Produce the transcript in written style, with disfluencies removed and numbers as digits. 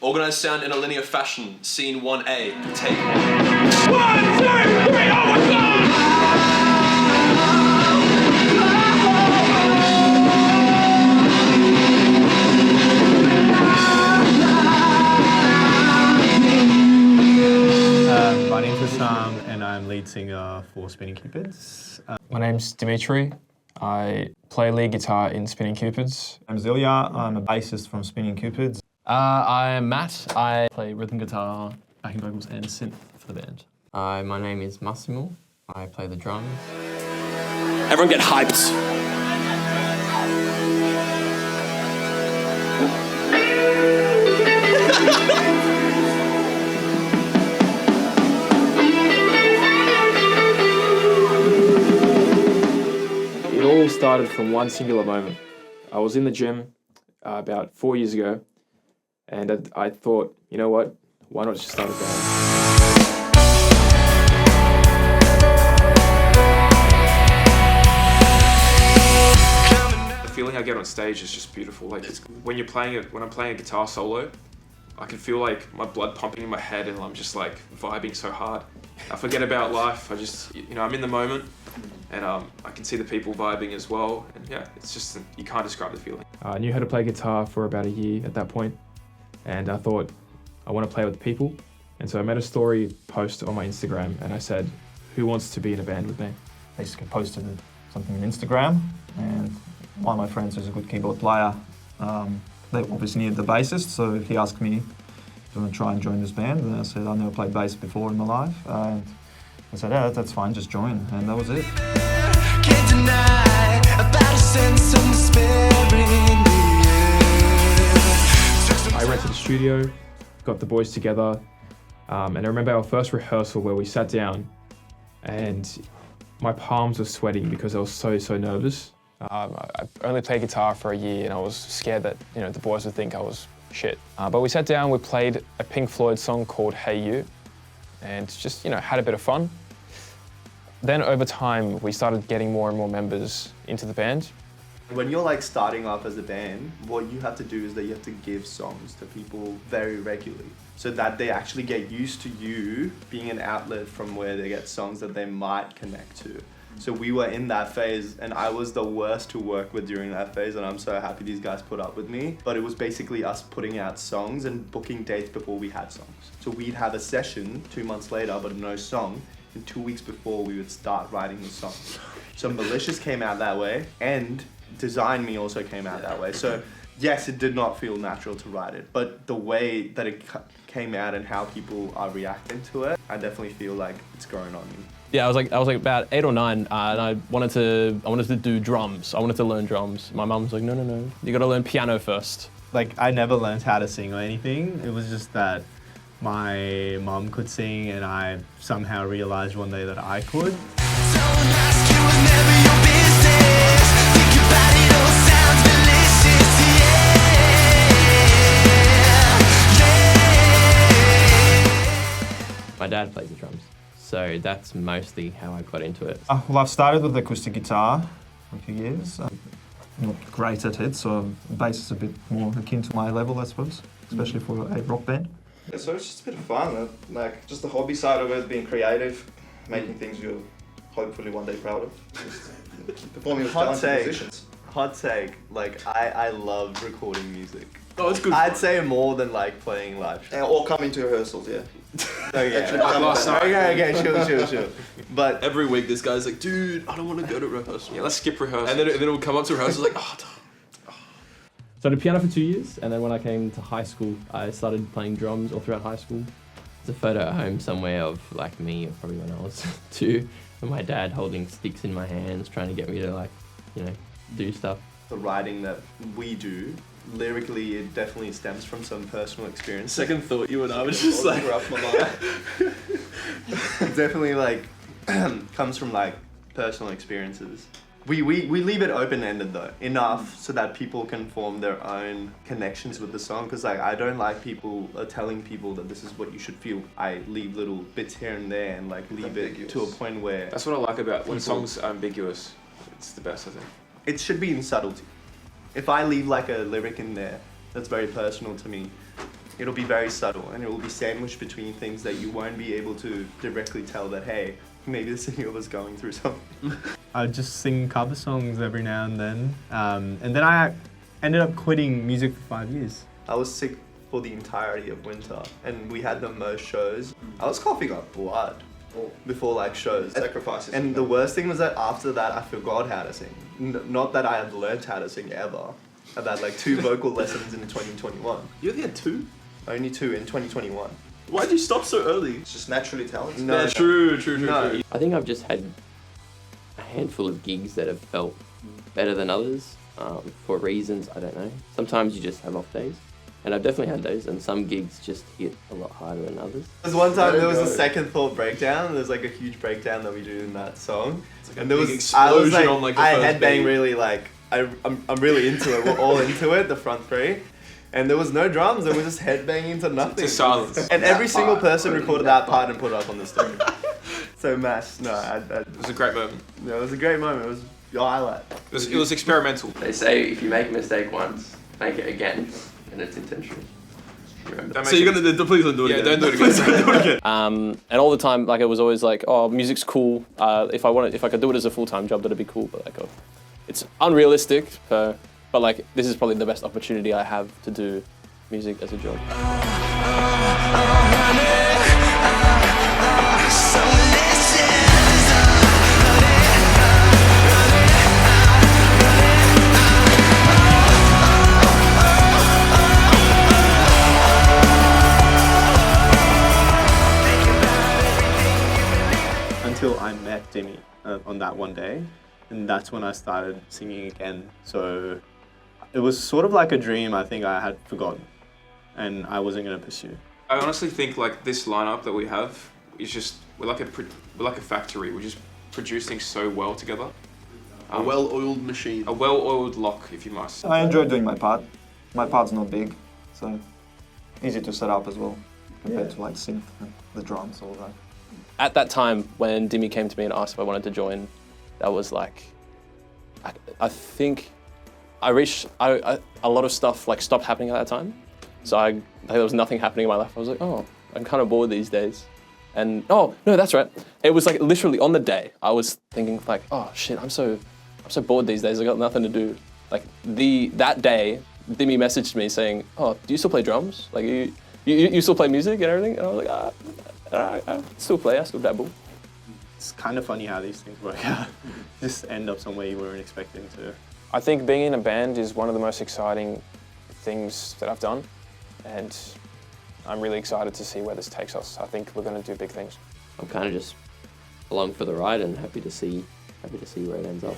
Organised sound in a linear fashion. Scene 1A. Take 1. 1, 2, 3, oh my God! My name's Assam and I'm lead singer for Spinning Cupids. My name's Dimitri. I play lead guitar in Spinning Cupids. I'm Zilya, I'm a bassist from Spinning Cupids. I'm Matt. I play rhythm guitar, backing vocals and synth for the band. My name is Massimo. I play the drums. Everyone get hyped. It all started from one singular moment. I was in the gym about 4 years ago, and I thought, you know what? Why not just start a band? The feeling I get on stage is just beautiful. Like when I'm playing a guitar solo, I can feel like my blood pumping in my head, and I'm just like vibing so hard. I forget about life. I just, I'm in the moment, and I can see the people vibing as well. And yeah, it's just, you can't describe the feeling. I knew how to play guitar for about a year at that point, and I thought, I want to play with people. And so I made a story post on my Instagram, and I said, who wants to be in a band with me? Basically posted something on Instagram, and one of my friends who's a good keyboard player, they obviously needed the bassist, so he asked me, do you want to try and join this band? And I said, I've never played bass before in my life. And I said, yeah, that's fine, just join. And that was it. Can't deny about a sense of despair in the air. I rented a studio, got the boys together, and I remember our first rehearsal where we sat down and my palms were sweating because I was so nervous. I only played guitar for a year and I was scared that the boys would think I was shit. But we sat down, we played a Pink Floyd song called Hey You, and just had a bit of fun. Then over time we started getting more and more members into the band. When you're starting up as a band, what you have to do is that you have to give songs to people very regularly so that they actually get used to you being an outlet from where they get songs that they might connect to. So we were in that phase, and I was the worst to work with during that phase, and I'm so happy these guys put up with me. But it was basically us putting out songs and booking dates before we had songs. So we'd have a session 2 months later, but no song, and 2 weeks before we would start writing the song. So Malicious came out that way, and Design Me also came out that way. So yes, it did not feel natural to write it, but the way that it came out and how people are reacting to it, I definitely feel like it's grown on me. Yeah, I was like about 8 or 9, and I wanted to do drums. I wanted to learn drums. My mum was like, no, you got to learn piano first. I never learned how to sing or anything. It was just that my mum could sing, and I somehow realized one day that I could. My dad plays the drums, so that's mostly how I got into it. Well, I've started with acoustic guitar for a few years. I'm not great at it, so bass is a bit more akin to my level, I suppose, especially for a rock band. Yeah, so it's just a bit of fun, just the hobby side of it, being creative, making things you're hopefully one day proud of. Just performing with talented musicians. Hot take, I love recording music. Oh, it's good. I'd say more than playing live shows. Or coming to rehearsals, yeah. Okay, chill. But every week this guy's like, dude, I don't want to go to rehearsal. Yeah, let's skip rehearsal. And then it'll come up to rehearsal like, oh. So I did piano for 2 years, and then when I came to high school, I started playing drums all throughout high school. There's a photo at home somewhere of me, or probably when I was 2, with my dad holding sticks in my hands, trying to get me to do stuff. The writing that we do, lyrically, it definitely stems from some personal experience. Second thought, you and I was just like... Definitely comes from personal experiences. We leave it open-ended though, enough so that people can form their own connections with the song, because I don't like people telling people that this is what you should feel. I leave little bits here and there and leave it to a point where... That's what I like about when songs are ambiguous. It's the best, I think. It should be in subtlety. If I leave a lyric in there that's very personal to me, It'll be very subtle, and it will be sandwiched between things that you won't be able to directly tell that, hey, maybe the singer was going through something. I would just sing cover songs every now and then. And then I ended up quitting music for 5 years. I was sick for the entirety of winter, and we had the most shows. I was coughing up blood before like shows. Sacrifices. And the worst thing was that after that, I forgot how to sing. Not that I had learned how to sing ever. I've had like 2 vocal lessons in 2021. You only had 2? Only 2 in 2021. Why'd you stop so early? It's just naturally talented. No, Yeah, true. No. I think I've just had a handful of gigs that have felt better than others for reasons I don't know. Sometimes you just have off days, and I've definitely had those. And some gigs just hit a lot harder than others. There's one time there was a second thought breakdown. There's like a huge breakdown that we do in that song, Like and there was explosion on like the I first headbang beat. really like I'm really into it. We're all into it. The front 3. And there was no drums, and we're just headbanging to nothing. To silence. And every single person recorded that part and put it up on the story. So Mash, no, It was a great moment. no, it was a great moment. It was your highlight. It was experimental. They say if you make a mistake once, make it again, and it's intentional. Don't So make you're it- gonna please don't do it Yeah, again. don't do it again. Don't do it again. And all the time, like, it was always like, oh, music's cool. If I could do it as a full-time job, that'd be cool. But like, it's unrealistic. But like, this is probably the best opportunity I have to do music as a job. Until I met Demi on that one day, and that's when I started singing again. So it was sort of like a dream I think I had forgotten, and I wasn't going to pursue. I honestly think like this lineup that we have is just we're like a factory. We're just producing so well together. A well-oiled machine. A well-oiled lock, if you must. I enjoy doing my part. My part's not big, so easy to set up as well, compared to like synth, and the drums, all that. At that time, when Dimi came to me and asked if I wanted to join, that was like, I think I reached, a lot of stuff like stopped happening at that time. So there was nothing happening in my life. I was like, oh, I'm kind of bored these days. And, oh, no, that's right. It was like literally on the day, I was thinking like, oh shit, I'm so bored these days. I got nothing to do. Like that day, Dimi messaged me saying, oh, do you still play drums? Like you still play music and everything? And I was like, I still play, I still dabble. It's kind of funny how these things work out. Just end up somewhere you weren't expecting to. I think being in a band is one of the most exciting things that I've done, and I'm really excited to see where this takes us. I think we're going to do big things. I'm kind of just along for the ride and happy to see where it ends up.